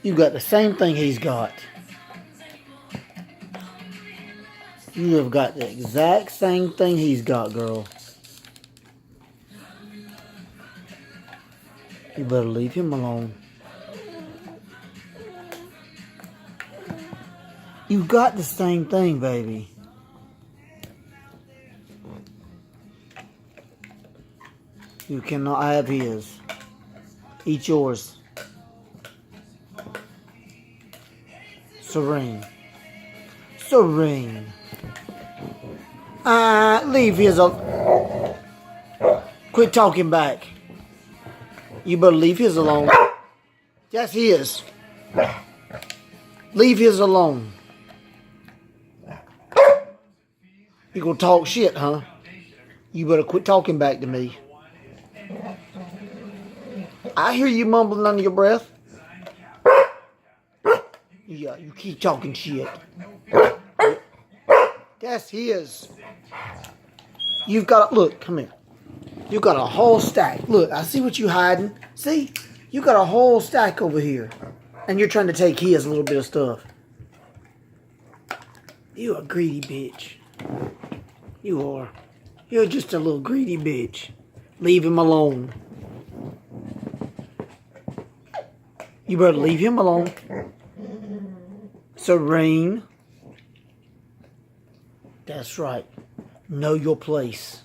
You got the same thing he's got. You have got the exact same thing he's got, girl. You better leave him alone. You got the same thing, baby. You cannot have his. Eat yours. Serene. Serene. Leave his alone. Quit talking back. You better leave his alone. That's his. Leave his alone. You gonna talk shit, huh? You better quit talking back to me. I hear you mumbling under your breath. Yeah, you keep talking shit. That's his. You've got, look, come here. You got a whole stack. Look, I see what you hiding. See? You got a whole stack over here. And you're trying to take his little bit of stuff. You a greedy bitch. You are. You're just a little greedy bitch. Leave him alone. You better leave him alone. Serene. That's right. Know your place.